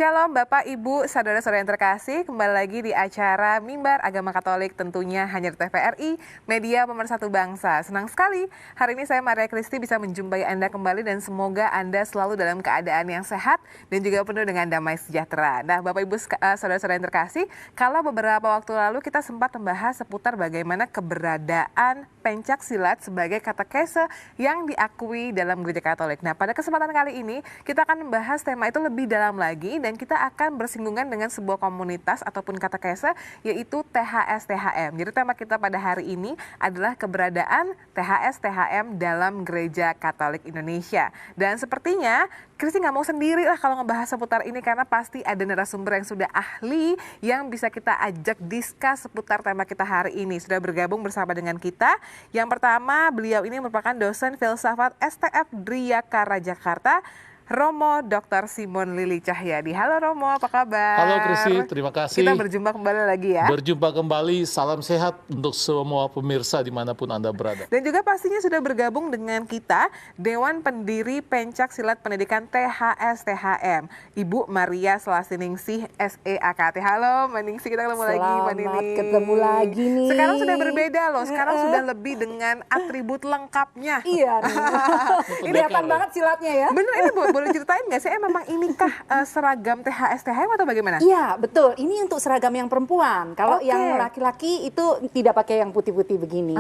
Shalom Bapak, Ibu, Saudara-saudara yang terkasih, kembali lagi di acara Mimbar Agama Katolik, tentunya hanya di TVRI, media pemersatu bangsa. Senang sekali, hari ini saya Maria Kristi bisa menjumpai Anda kembali dan semoga Anda selalu dalam keadaan yang sehat dan juga penuh dengan damai sejahtera. Nah Bapak, Ibu, Saudara-saudara yang terkasih, kalau beberapa waktu lalu kita sempat membahas seputar bagaimana keberadaan pencak silat sebagai katekese yang diakui dalam gereja Katolik. Nah pada kesempatan kali ini kita akan membahas tema itu lebih dalam lagi dan kita akan bersinggungan dengan sebuah komunitas ataupun katekese yaitu THS-THM. Jadi tema kita pada hari ini adalah keberadaan THS-THM dalam gereja Katolik Indonesia. Dan sepertinya Kristi nggak mau sendiri lah kalau ngebahas seputar ini karena pasti ada narasumber yang sudah ahli yang bisa kita ajak diskus seputar tema kita hari ini. Sudah bergabung bersama dengan kita. Yang pertama, beliau ini merupakan dosen filsafat STF Driyakara Jakarta, Romo Dr. Simon Lili Cahyadi. Halo Romo, apa kabar? Halo Kristi, terima kasih. Kita berjumpa kembali lagi ya. Berjumpa kembali, salam sehat untuk semua pemirsa dimanapun Anda berada. Dan juga pastinya sudah bergabung dengan kita Dewan Pendiri Pencak Silat Pendidikan THS-THM, Ibu Maria Selasiningsih SEAKT. Halo Mbak Ningsih, kita ketemu lagi Mbak Ningsih. Selamat ketemu lagi nih. Sekarang sudah berbeda loh, sekarang sudah lebih dengan atribut lengkapnya. Iya, kelihatan banget silatnya ya. Bener, ini boleh ceritain nggak sih, memang inikah seragam THS-THM atau bagaimana? Iya, betul. Ini untuk seragam yang perempuan. Kalau yang laki-laki itu tidak pakai yang putih-putih begini.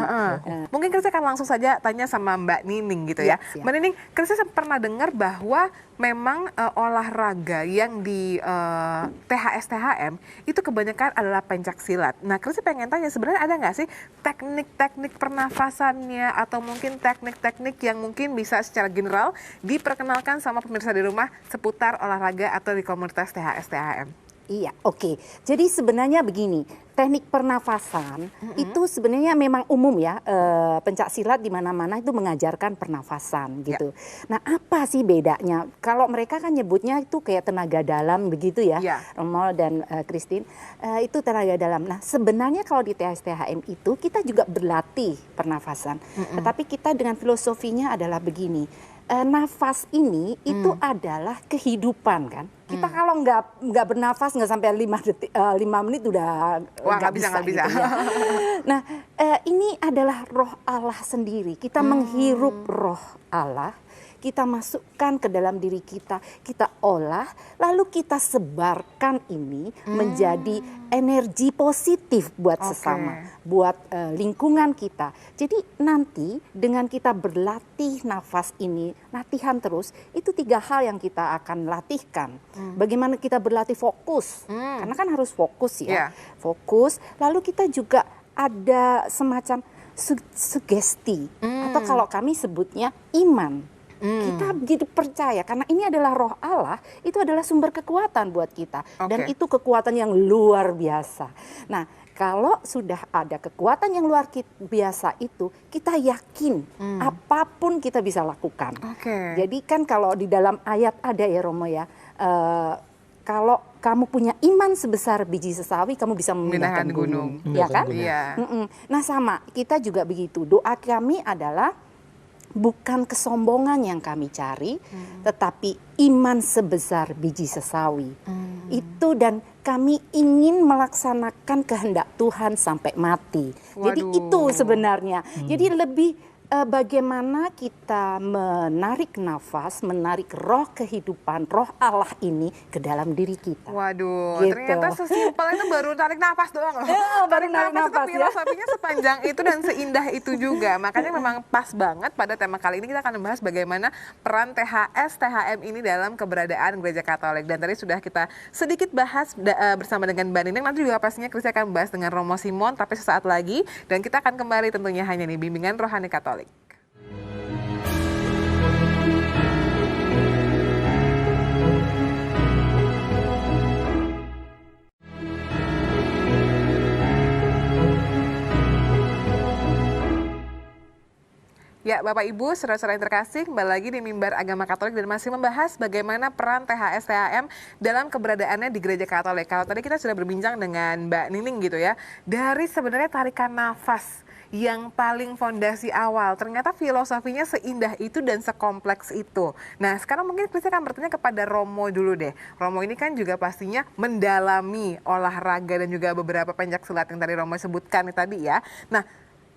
Mungkin Kristi akan langsung saja tanya sama Mbak Nining gitu ya. Siap. Mbak Nining, Kristi pernah dengar bahwa memang olahraga yang di THS-THM itu kebanyakan adalah pencak silat. Nah, Kristi pengen tanya sebenarnya ada nggak sih teknik-teknik pernafasannya atau mungkin teknik-teknik yang mungkin bisa secara general diperkenalkan sama pemirsa di rumah seputar olahraga atau di komunitas THS-THM? Iya, oke. Jadi sebenarnya begini, teknik pernafasan itu sebenarnya memang umum ya. Pencak silat di mana-mana itu mengajarkan pernafasan gitu. Nah, apa sih bedanya? Kalau mereka kan nyebutnya itu kayak tenaga dalam begitu ya, Romo dan Christine. Itu tenaga dalam. Nah, sebenarnya kalau di THS-THM itu kita juga berlatih pernafasan. Tetapi kita dengan filosofinya adalah begini. Nafas ini itu adalah kehidupan kan. Kita kalau nggak bernafas nggak sampai 5 menit udah nggak bisa. Gitu ya. Nah, ini adalah roh Allah sendiri. Kita menghirup roh Allah, kita masukkan ke dalam diri kita, kita olah, lalu kita sebarkan ini menjadi energi positif buat sesama, buat lingkungan kita. Jadi nanti dengan kita berlatih nafas ini, latihan terus, itu 3 hal yang kita akan latihkan. Bagaimana kita berlatih fokus, karena kan harus fokus ya, fokus. Lalu kita juga ada semacam sugesti, atau kalau kami sebutnya iman. Kita begitu percaya karena ini adalah roh Allah, itu adalah sumber kekuatan buat kita dan itu kekuatan yang luar biasa. Nah, kalau sudah ada kekuatan yang luar biasa itu, kita yakin apapun kita bisa lakukan. Jadi kan kalau di dalam ayat ada ya Romo ya, kalau kamu punya iman sebesar biji sesawi, kamu bisa memindahkan gunung. Ya kan? Nah sama, kita juga begitu. Doa kami adalah bukan kesombongan yang kami cari, tetapi iman sebesar biji sesawi. Itu dan kami ingin melaksanakan kehendak Tuhan sampai mati. Jadi itu sebenarnya. Jadi lebih bagaimana kita menarik nafas, menarik roh kehidupan, roh Allah ini ke dalam diri kita. Waduh, gitu. Ternyata sesimpel itu baru tarik nafas doang loh. Tarik nafas itu filosofinya sepanjang itu dan seindah itu juga. Makanya memang pas banget pada tema kali ini kita akan membahas bagaimana peran THS-THM ini dalam keberadaan gereja Katolik. Dan tadi sudah kita sedikit bahas bersama dengan Mbak Nining. Nanti juga pastinya Kristi akan membahas dengan Romo Simon, tapi sesaat lagi. Dan kita akan kembali tentunya hanya di Bimbingan Rohani Katolik. Ya, Bapak Ibu, saudara-saudara yang terkasih, kembali lagi di Mimbar Agama Katolik dan masih membahas bagaimana peran THS-THM dalam keberadaannya di Gereja Katolik. Kalau tadi kita sudah berbincang dengan Mbak Nining gitu ya, dari sebenarnya tarikan nafas yang paling fondasi awal. Ternyata filosofinya seindah itu dan sekompleks itu. Nah, sekarang mungkin Kristi akan bertanya kepada Romo dulu deh. Romo ini kan juga pastinya mendalami olahraga dan juga beberapa pencak silat yang tadi Romo sebutkan tadi ya. Nah,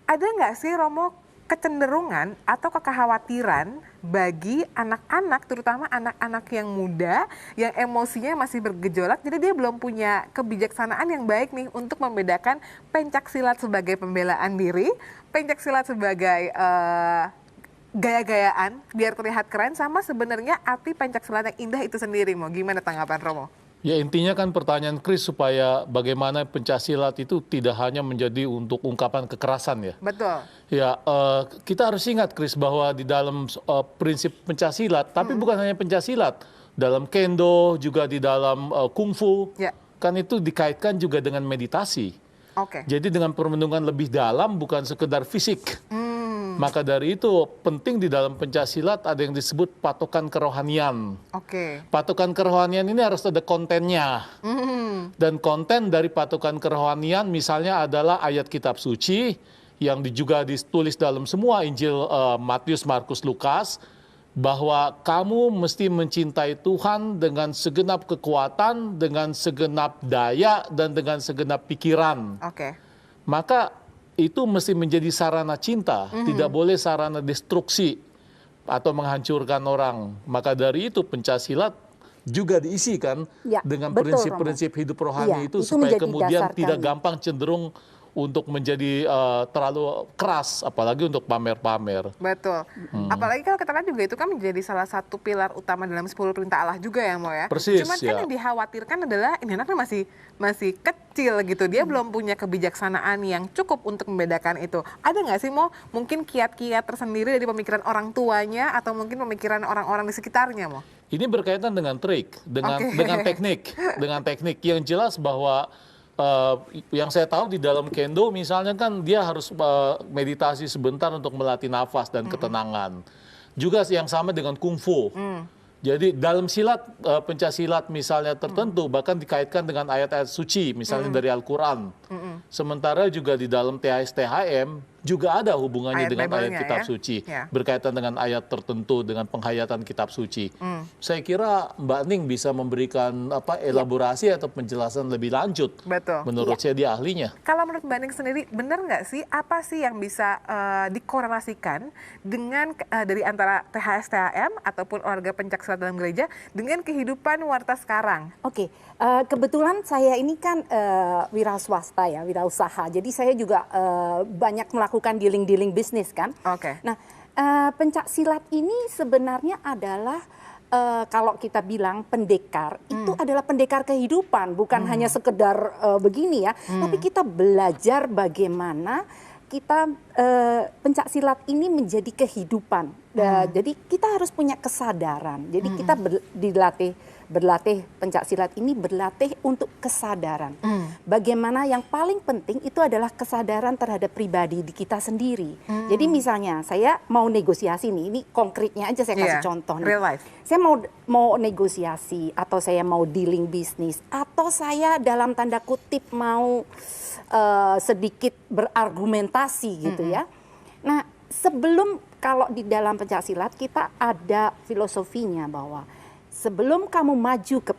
ada nggak sih Romo kecenderungan atau kekhawatiran bagi anak-anak, terutama anak-anak yang muda, yang emosinya masih bergejolak, jadi dia belum punya kebijaksanaan yang baik nih untuk membedakan pencak silat sebagai pembelaan diri, pencak silat sebagai gaya-gayaan biar terlihat keren, sama sebenarnya arti pencak silat yang indah itu sendiri. Mau gimana tanggapan Romo? Ya intinya kan pertanyaan Chris supaya bagaimana pencaksilat itu tidak hanya menjadi untuk ungkapan kekerasan ya. Betul. Ya kita harus ingat Chris bahwa di dalam prinsip pencaksilat, tapi bukan hanya pencaksilat, dalam kendo juga di dalam kungfu, Ya. kan itu dikaitkan juga dengan meditasi. Oke. Jadi dengan permenungan lebih dalam bukan sekedar fisik. Maka dari itu penting di dalam pencaksilat ada yang disebut patokan kerohanian. Oke. Patokan kerohanian ini harus ada kontennya. Dan konten dari patokan kerohanian misalnya adalah ayat kitab suci yang juga ditulis dalam semua Injil Matius, Markus, Lukas, bahwa kamu mesti mencintai Tuhan dengan segenap kekuatan, dengan segenap daya, dan dengan segenap pikiran. Oke. Maka itu mesti menjadi sarana cinta, tidak boleh sarana destruksi atau menghancurkan orang. Maka dari itu pencaksilat juga diisi kan Ya, dengan betul, prinsip-prinsip hidup rohani Iya, itu itu supaya menjadi kemudian dasar tidak kami. gampang cenderung untuk menjadi terlalu keras, apalagi untuk pamer-pamer. Betul. Apalagi kalau kita lihat juga itu kan menjadi salah satu pilar utama dalam 10 perintah Allah juga ya, Mo ya. Persis, Cuman kan ya. yang dikhawatirkan adalah ini anaknya masih kecil gitu. Dia belum punya kebijaksanaan yang cukup untuk membedakan itu. Ada nggak sih, Mo, mungkin kiat-kiat tersendiri dari pemikiran orang tuanya atau mungkin pemikiran orang-orang di sekitarnya, Mo? Ini berkaitan dengan trik, dengan teknik yang jelas bahwa yang saya tahu di dalam kendo misalnya kan dia harus meditasi sebentar untuk melatih nafas dan ketenangan. Juga yang sama dengan kungfu. Jadi dalam silat, pencaksilat misalnya tertentu bahkan dikaitkan dengan ayat-ayat suci misalnya dari Al-Quran. Sementara juga di dalam THS-THM juga ada hubungannya Ayat dengan ayat Bible-nya kitab ya? suci. Ya. Berkaitan dengan ayat tertentu, dengan penghayatan kitab suci. Saya kira Mbak Ning bisa memberikan elaborasi atau penjelasan lebih lanjut. Betul. Menurut saya dia ahlinya. Kalau menurut Mbak Ning sendiri, benar nggak sih apa sih yang bisa dikorelasikan dengan dari antara THS-THM ataupun olahraga pencaksilat dalam gereja dengan kehidupan warta sekarang? Oke, kebetulan saya ini kan wira swasta ya, wirausaha. Jadi saya juga banyak melakukan dealing-dealing bisnis kan. Oke. Nah, pencak silat ini sebenarnya adalah kalau kita bilang pendekar, itu adalah pendekar kehidupan, bukan hanya sekedar begini ya. Tapi kita belajar bagaimana kita pencak silat ini menjadi kehidupan. Jadi kita harus punya kesadaran. Jadi kita berlatih pencak silat ini berlatih untuk kesadaran. Bagaimana yang paling penting itu adalah kesadaran terhadap pribadi di kita sendiri. Jadi misalnya saya mau negosiasi nih, ini konkretnya aja saya kasih contoh nih. Real life. Saya mau negosiasi atau saya mau dealing bisnis atau saya dalam tanda kutip mau sedikit berargumentasi gitu ya. Nah, sebelum kalau di dalam pencak silat kita ada filosofinya bahwa sebelum kamu maju ke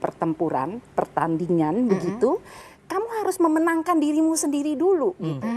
pertandingan begitu, kamu harus memenangkan dirimu sendiri dulu gitu.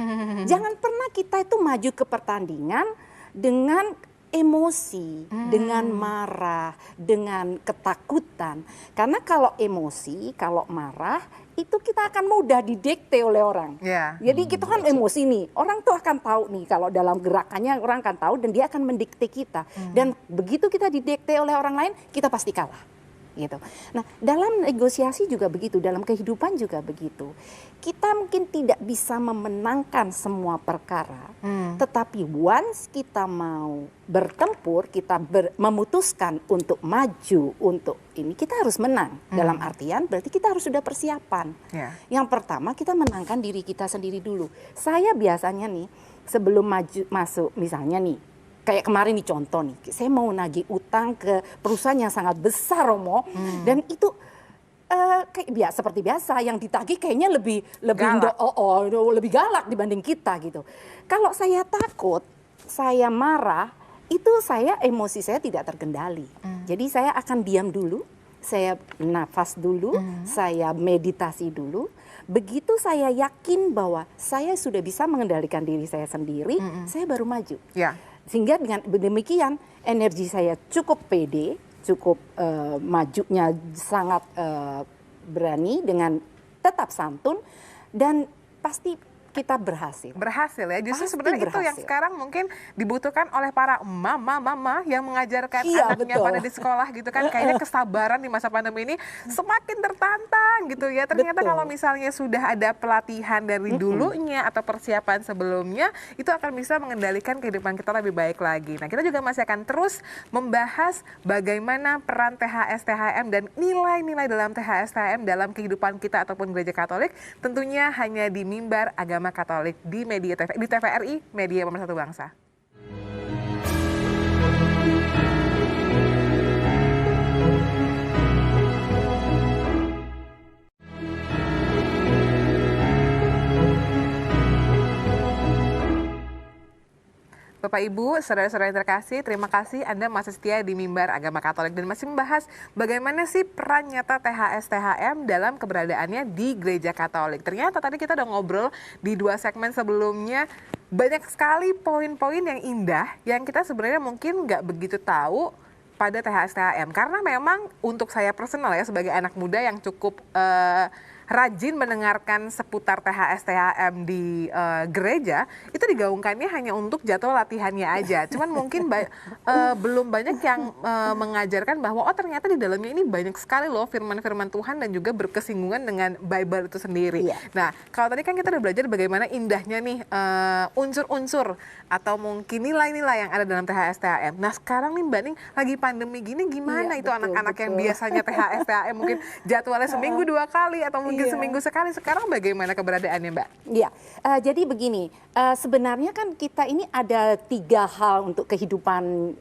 Jangan pernah kita itu maju ke pertandingan dengan emosi, dengan marah, dengan ketakutan. Karena kalau emosi, kalau marah, itu kita akan mudah didikte oleh orang. Yeah. Jadi kita kan emosi nih, orang tuh akan tahu nih kalau dalam gerakannya orang akan tahu dan dia akan mendikte kita. Dan begitu kita didikte oleh orang lain, kita pasti kalah. Gitu. Nah, dalam negosiasi juga begitu, dalam kehidupan juga begitu. Kita mungkin tidak bisa memenangkan semua perkara, tetapi once kita mau bertempur, kita memutuskan untuk maju, untuk ini, kita harus menang. Dalam artian berarti kita harus sudah persiapan. Yeah. Yang pertama kita menangkan diri kita sendiri dulu. Saya biasanya nih sebelum masuk misalnya nih, kayak kemarin nih contoh nih, saya mau nagih utang ke perusahaan yang sangat besar, Romo, dan itu kayak seperti biasa, yang ditagih kayaknya lebih Galak. lebih galak dibanding kita gitu. Kalau saya takut, saya marah, itu emosi saya tidak terkendali. Jadi saya akan diam dulu, saya nafas dulu, saya meditasi dulu. Begitu saya yakin bahwa saya sudah bisa mengendalikan diri saya sendiri, saya baru maju. Ya. Sehingga dengan demikian energi saya cukup pede, cukup majunya sangat berani dengan tetap santun, dan pasti kita berhasil. Berhasil ya, justru Pasti sebenarnya itu yang berhasil. sekarang mungkin dibutuhkan oleh para mama yang mengajarkan Iya, anaknya betul. pada di sekolah gitu kan. Kayaknya kesabaran di masa pandemi ini semakin tertantang gitu ya. Ternyata Betul. kalau misalnya sudah ada pelatihan dari dulunya atau persiapan sebelumnya, itu akan bisa mengendalikan kehidupan kita lebih baik lagi. Nah, kita juga masih akan terus membahas bagaimana peran THS-THM dan nilai-nilai dalam THS-THM dalam kehidupan kita ataupun gereja Katolik, tentunya hanya di Mimbar Agama Katolik di di TVRI, Media Pemersatu Bangsa. Bapak Ibu, saudara-saudara yang terkasih, terima kasih Anda masih setia di Mimbar Agama Katolik dan masih membahas bagaimana sih peran nyata THS-THM dalam keberadaannya di Gereja Katolik. Ternyata tadi kita udah ngobrol di 2 segmen sebelumnya, banyak sekali poin-poin yang indah yang kita sebenarnya mungkin nggak begitu tahu pada THS-THM. Karena memang untuk saya personal ya, sebagai anak muda yang cukup rajin mendengarkan seputar THS-THM di gereja, itu digaungkannya hanya untuk jadwal latihannya aja. Cuman mungkin belum banyak yang mengajarkan bahwa ternyata di dalamnya ini banyak sekali loh firman-firman Tuhan dan juga berkesinggungan dengan Bible itu sendiri. Iya. Nah, kalau tadi kan kita udah belajar bagaimana indahnya nih unsur-unsur atau mungkin nilai-nilai yang ada dalam THS-THM. Nah, sekarang nih Mbak Ning lagi pandemi gini, gimana Iya, itu betul, anak-anak yang betul. biasanya THS-THM mungkin jadwalnya seminggu 2 kali atau mungkin Iya. seminggu sekali, sekarang bagaimana keberadaannya Mbak? Iya, jadi begini, sebenarnya kan kita ini ada 3 hal untuk kehidupan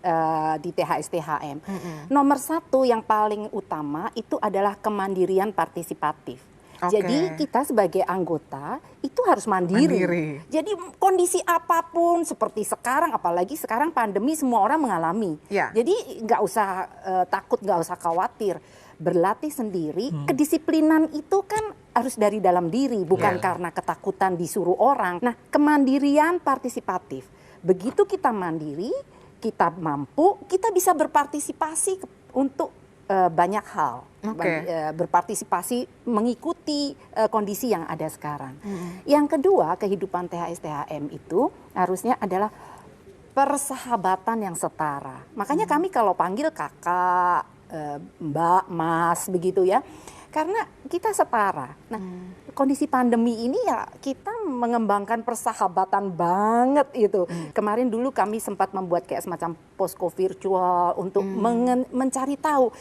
di THS-THM. Nomor 1 yang paling utama itu adalah kemandirian partisipatif. Oke. Jadi kita sebagai anggota itu harus mandiri. Jadi kondisi apapun seperti sekarang, apalagi sekarang pandemi semua orang mengalami. Ya. Jadi nggak usah takut, nggak usah khawatir. Berlatih sendiri, kedisiplinan itu kan harus dari dalam diri, bukan karena ketakutan disuruh orang. Nah, kemandirian partisipatif. Begitu kita mandiri, kita mampu, kita bisa berpartisipasi untuk banyak hal. Oke. Berpartisipasi mengikuti kondisi yang ada sekarang. Yang kedua, kehidupan THS-THM itu harusnya adalah persahabatan yang setara. Makanya kami kalau panggil kakak, Mbak, Mas, begitu ya. Karena kita setara. Nah, kondisi pandemi ini ya kita mengembangkan persahabatan banget itu. Kemarin dulu kami sempat membuat kayak semacam posko virtual untuk mencari tahu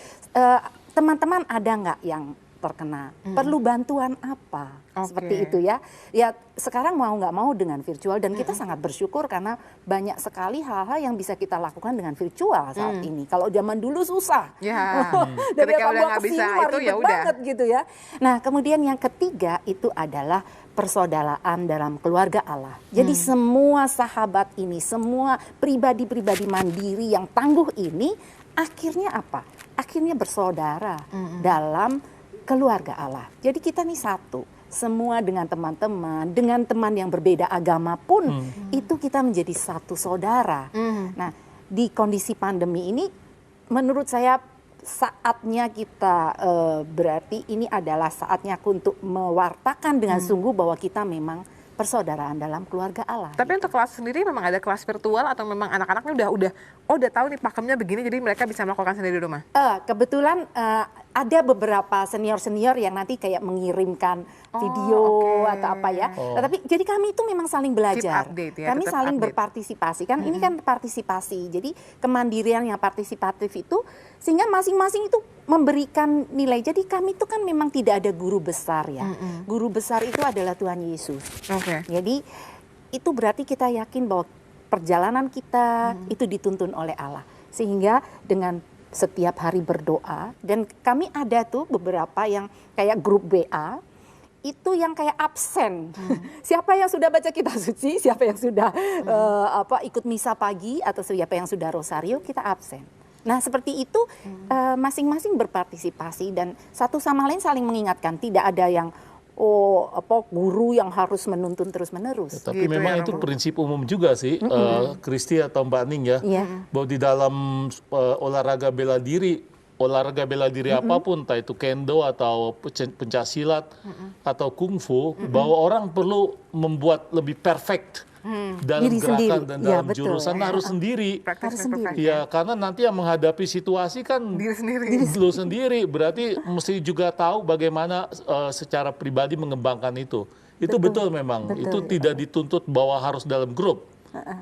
teman-teman ada nggak yang terkena, perlu bantuan apa, seperti itu ya. Ya sekarang mau nggak mau dengan virtual dan kita sangat bersyukur karena banyak sekali hal-hal yang bisa kita lakukan dengan virtual saat ini. Kalau zaman dulu susah. Ya. Dari Ketika udah Sabang nggak ke bisa sini, itu ribet ya udah. banget gitu ya. Nah kemudian yang ketiga itu adalah persaudaraan dalam keluarga Allah. Jadi semua sahabat ini, semua pribadi-pribadi mandiri yang tangguh ini akhirnya apa? Akhirnya bersaudara dalam keluarga Allah. Jadi kita nih satu. Semua dengan teman-teman, dengan teman yang berbeda agama pun itu kita menjadi satu saudara. Nah, di kondisi pandemi ini menurut saya saatnya kita berarti ini adalah saatnya untuk mewartakan dengan sungguh bahwa kita memang persaudaraan dalam keluarga Allah. Tapi untuk kelas sendiri memang ada kelas virtual atau memang anak-anaknya udah tahu nih pakemnya begini jadi mereka bisa melakukan sendiri di rumah? Kebetulan ada beberapa senior-senior yang nanti kayak mengirimkan video atau apa ya. Tapi jadi kami itu memang saling belajar. Keep update ya, Kami tetap saling update. berpartisipasi kan. Ini kan partisipasi. Jadi kemandirian yang partisipatif itu sehingga masing-masing itu memberikan nilai. Jadi kami itu kan memang tidak ada guru besar ya. Guru besar itu adalah Tuhan Yesus. Oke. Jadi itu berarti kita yakin bahwa perjalanan kita itu dituntun oleh Allah. Sehingga dengan setiap hari berdoa, dan kami ada tuh beberapa yang kayak grup WA itu yang kayak absen. Siapa yang sudah baca kitab suci, siapa yang sudah ikut misa pagi, atau siapa yang sudah rosario, kita absen. Nah, seperti itu masing-masing berpartisipasi dan satu sama lain saling mengingatkan. Tidak ada yang guru yang harus menuntun terus-menerus. Tapi Gitu memang ya, itu Romo. prinsip umum juga sih, Kristi atau Mbak Ning ya, bahwa di dalam olahraga bela diri apapun, entah itu kendo atau pencaksilat atau kungfu, bahwa orang perlu membuat lebih perfect dalam Diri gerakan sendiri. dan Iya, dalam betul. jurusan harus sendiri. Practice Harus makes sendiri. perfect. Ya, karena nanti yang menghadapi situasi kan Diri sendiri. lu sendiri, berarti mesti juga tahu bagaimana secara pribadi mengembangkan itu. Itu betul memang. Betul. Itu tidak dituntut bahwa harus dalam grup.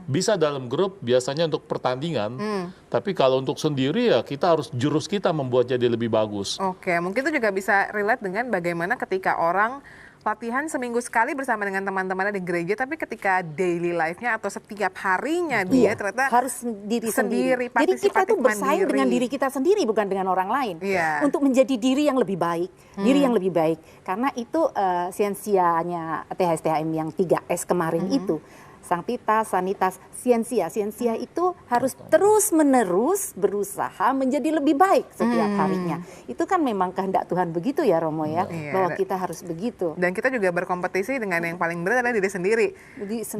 Bisa dalam grup biasanya untuk pertandingan, tapi kalau untuk sendiri ya kita harus jurus kita membuat jadi lebih bagus. Oke, mungkin itu juga bisa relate dengan bagaimana ketika orang latihan seminggu sekali bersama dengan teman-temannya di gereja, tapi ketika daily life-nya atau setiap harinya dia ternyata harus diri sendiri. Jadi kita partisipatif tuh bersaing mandiri. dengan diri kita sendiri, bukan dengan orang lain. Iya. Untuk menjadi diri yang lebih baik, diri yang lebih baik. Karena itu siensianya THSTHM yang 3S kemarin itu. Sanctitas, Sanitas, Siensia. Siensia itu harus terus-menerus berusaha menjadi lebih baik setiap harinya. Itu kan memang kehendak Tuhan begitu ya, Romo ya, Iya. bahwa kita harus begitu. Dan kita juga berkompetisi dengan yang paling berat adalah diri sendiri.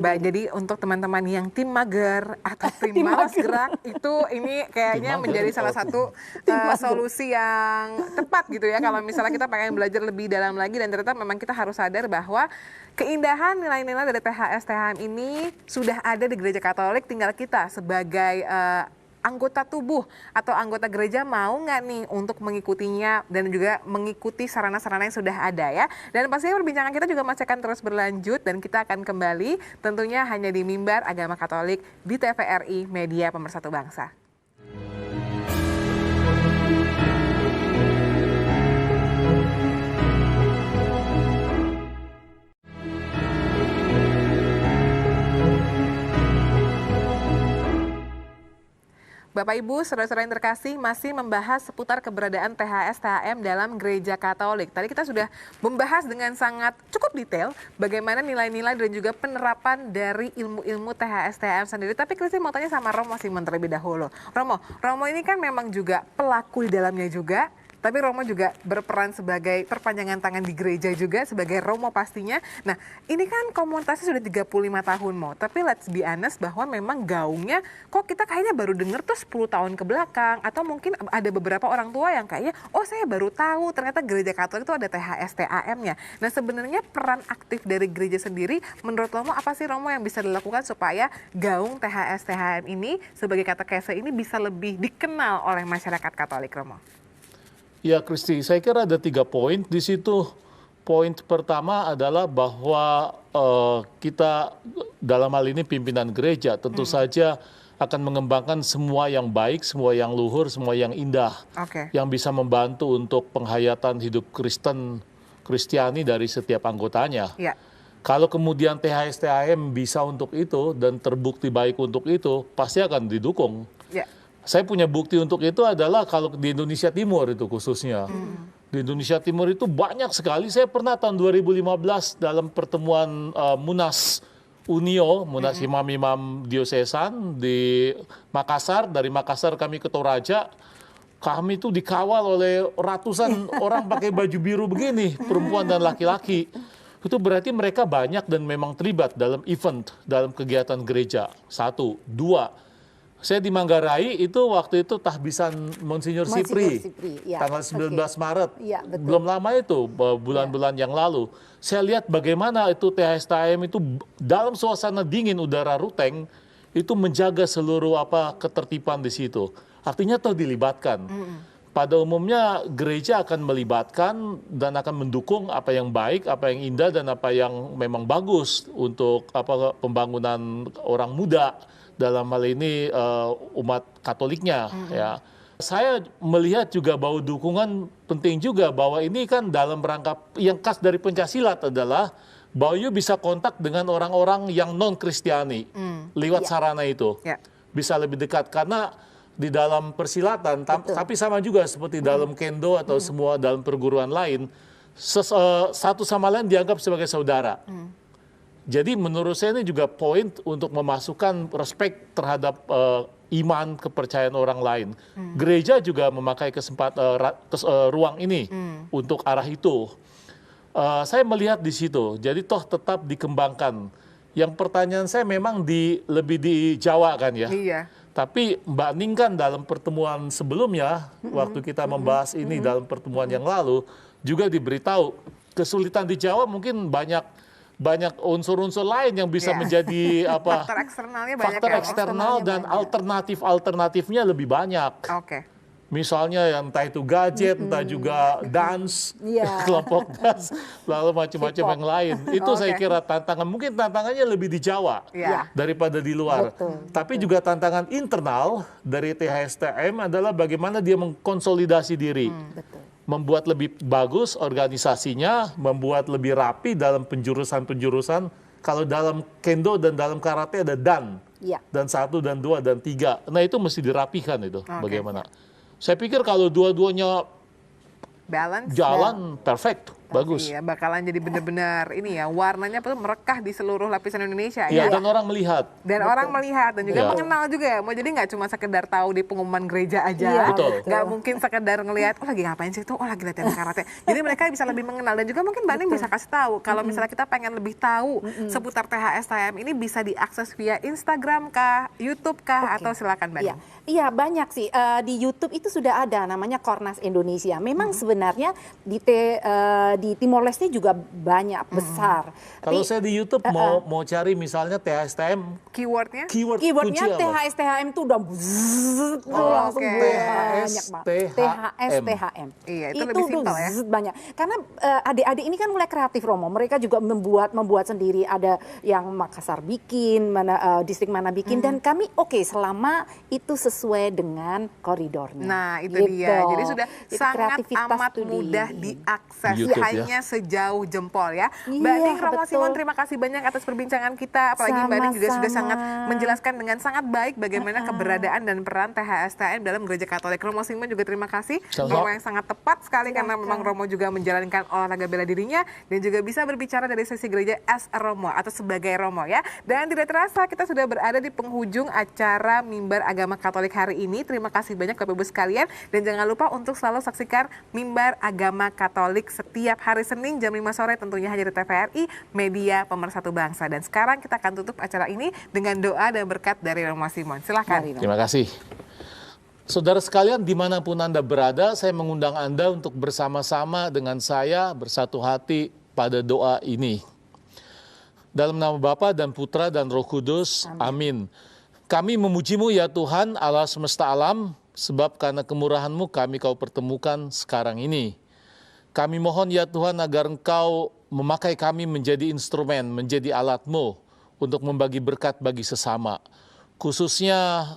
Jadi untuk teman-teman yang tim mager atau tim malas gerak, itu ini kayaknya Tim mager. menjadi salah satu solusi yang tepat gitu ya. Kalau misalnya kita pengen belajar lebih dalam lagi, dan ternyata memang kita harus sadar bahwa keindahan nilai-nilai dari THS-THM ini sudah ada di gereja Katolik, tinggal kita sebagai anggota tubuh atau anggota gereja mau nggak nih untuk mengikutinya dan juga mengikuti sarana-sarana yang sudah ada ya. Dan pastinya perbincangan kita juga masih akan terus berlanjut dan kita akan kembali tentunya hanya di Mimbar Agama Katolik di TVRI Media Pemersatu Bangsa. Bapak Ibu, saudara-saudara yang terkasih, masih membahas seputar keberadaan THS-THM dalam gereja Katolik. Tadi kita sudah membahas dengan sangat cukup detail bagaimana nilai-nilai dan juga penerapan dari ilmu-ilmu THS-THM sendiri. Tapi Kristi mau tanya sama Romo Simon terlebih dahulu. Romo ini kan memang juga pelaku di dalamnya juga. Tapi Romo juga berperan sebagai perpanjangan tangan di gereja juga, sebagai Romo pastinya. Nah, ini kan komunitasnya sudah 35 tahun, Mo. Tapi let's be honest bahwa memang gaungnya, kok kita kayaknya baru dengar tuh 10 tahun ke belakang. Atau mungkin ada beberapa orang tua yang kayaknya, oh saya baru tahu ternyata gereja Katolik itu ada THS-THM-nya. Nah, sebenarnya peran aktif dari gereja sendiri, menurut Romo, apa sih Romo yang bisa dilakukan supaya gaung THS-THM ini, sebagai katekese ini bisa lebih dikenal oleh masyarakat Katolik, Romo? Ya Kristi, saya kira ada 3 poin di situ. Poin pertama adalah bahwa kita dalam hal ini pimpinan gereja tentu saja akan mengembangkan semua yang baik, semua yang luhur, semua yang indah. Oke. Yang bisa membantu untuk penghayatan hidup Kristiani dari setiap anggotanya. Ya. Kalau kemudian THS-THM bisa untuk itu dan terbukti baik untuk itu, pasti akan didukung. Ya. Saya punya bukti untuk itu adalah kalau di Indonesia Timur itu khususnya. Di Indonesia Timur itu banyak sekali. Saya pernah tahun 2015 dalam pertemuan Munas Unio, Munas Imam-Imam Diosesan di Makassar. Dari Makassar kami ke Toraja. Kami itu dikawal oleh ratusan orang pakai baju biru begini, perempuan dan laki-laki. Itu berarti mereka banyak dan memang terlibat dalam event, dalam kegiatan gereja. 1, 2. Saya di Manggarai itu waktu itu tahbisan Monsinyur Sipri, ya. tanggal 19 Maret, Ya, betul. belum lama itu, bulan-bulan yang lalu. Saya lihat bagaimana itu THS-THM itu dalam suasana dingin udara Ruteng, itu menjaga seluruh ketertiban di situ. Artinya toh dilibatkan. Pada umumnya gereja akan melibatkan dan akan mendukung apa yang baik, apa yang indah, dan apa yang memang bagus untuk pembangunan orang muda. Dalam hal ini umat Katoliknya ya. Saya melihat juga bahwa dukungan penting juga, bahwa ini kan dalam rangka yang khas dari Pencaksilat adalah bahwa you bisa kontak dengan orang-orang yang non-Kristiani lewat sarana itu. Ya. Bisa lebih dekat karena di dalam persilatan, tapi sama juga seperti dalam kendo atau semua dalam perguruan lain, satu sama lain dianggap sebagai saudara. Jadi menurut saya ini juga poin untuk memasukkan respek terhadap iman, kepercayaan orang lain. Gereja juga memakai ruang ini untuk arah itu. Saya melihat di situ, jadi toh tetap dikembangkan. Yang pertanyaan saya memang lebih di Jawa kan ya. Iya. Tapi Mbak Ning kan dalam pertemuan sebelumnya, waktu kita membahas ini dalam pertemuan yang lalu, juga diberitahu kesulitan di Jawa mungkin banyak unsur-unsur lain yang bisa menjadi faktor eksternalnya banyak. Faktor eksternal dan alternatifnya lebih banyak. Oke. Misalnya yang entah itu gadget, entah juga dance, kelompok dance, lalu macam-macam yang lain. Itu saya kira tantangan, mungkin tantangannya lebih di Jawa daripada di luar. Tapi juga tantangan internal dari THSTM adalah bagaimana dia mengkonsolidasi diri. Membuat lebih bagus organisasinya, membuat lebih rapi dalam penjurusan-penjurusan. Kalau dalam kendo dan dalam karate ada dan 1, dan 2, dan 3. Nah itu mesti dirapikan itu bagaimana. Saya pikir kalau dua-duanya balance, jalan perfect, bagus. Iya, bakalan jadi benar-benar ini ya, warnanya tuh merekah di seluruh lapisan Indonesia. Iya, dan orang melihat. Dan orang melihat dan juga mengenal juga ya. Mau jadi nggak cuma sekedar tahu di pengumuman gereja aja. Nggak mungkin sekedar ngelihat, oh lagi ngapain sih tuh, oh lagi latihan karate. Jadi mereka bisa lebih mengenal dan juga mungkin Mbak Ning bisa kasih tahu kalau misalnya kita pengen lebih tahu seputar THSTM ini bisa diakses via Instagram kah, YouTube kah, atau silakan Mbak Ning. Iya banyak sih, di YouTube itu sudah ada namanya Kornas Indonesia. Memang sebenarnya di Timor Leste juga banyak, besar. Kalau saya di YouTube mau cari misalnya THSTM, keywordnya keywordnya THSTHM itu udah langsung banyak banget. THSTHM. Iya, itu lebih simpel ya. Banyak. Karena adik-adik ini kan mulai kreatif, Romo. Mereka juga membuat sendiri. Ada yang Makassar bikin, distrik mana bikin, dan kami selama itu sesuai dengan koridornya. Nah, itu dia. Jadi sudah sangat amat mudah diakses. Hanya sejauh jempol ya. Mbak Ning, Romo Simon, terima kasih banyak atas perbincangan kita. Apalagi Mbak Ning juga sudah sangat menjelaskan dengan sangat baik bagaimana keberadaan dan peran THSTM dalam Gereja Katolik. Romo Simon juga terima kasih. Romo yang sangat tepat sekali karena memang Romo juga menjalankan olahraga bela dirinya dan juga bisa berbicara dari sisi gereja as Romo atau sebagai Romo ya. Dan tidak terasa kita sudah berada di penghujung acara Mimbar Agama Katolik hari ini. Terima kasih banyak Bapak Ibu sekalian dan jangan lupa untuk selalu saksikan Mimbar Agama Katolik setiap hari Senin jam 5 sore tentunya hanya di TVRI, media pemersatu bangsa. Dan sekarang kita akan tutup acara ini dengan doa dan berkat dari Romo Simon. Silahkan. Terima kasih. Saudara sekalian, dimanapun Anda berada, saya mengundang Anda untuk bersama-sama dengan saya bersatu hati pada doa ini. Dalam nama Bapa dan Putra dan Roh Kudus, amin. Kami memuji-Mu ya Tuhan Allah semesta alam, sebab karena kemurahan-Mu kami Kau pertemukan sekarang ini. Kami mohon ya Tuhan agar Engkau memakai kami menjadi instrumen, menjadi alat-Mu untuk membagi berkat bagi sesama. Khususnya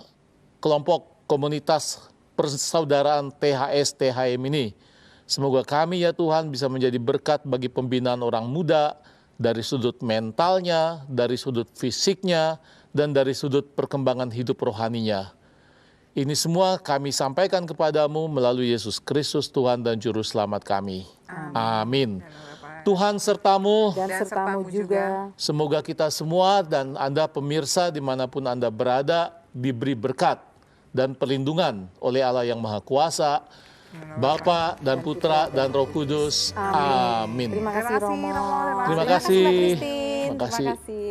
kelompok komunitas persaudaraan THS-THM ini. Semoga kami ya Tuhan bisa menjadi berkat bagi pembinaan orang muda dari sudut mentalnya, dari sudut fisiknya, dan dari sudut perkembangan hidup rohaninya. Ini semua kami sampaikan kepadamu melalui Yesus Kristus Tuhan dan Juru Selamat kami. Amin. Tuhan sertamu dan sertamu juga. Semoga kita semua dan Anda pemirsa dimanapun Anda berada diberi berkat dan perlindungan oleh Allah yang Maha Kuasa, Bapa dan Putra dan Roh Kudus. Amin. Terima kasih Romo. Terima kasih. Terima kasih.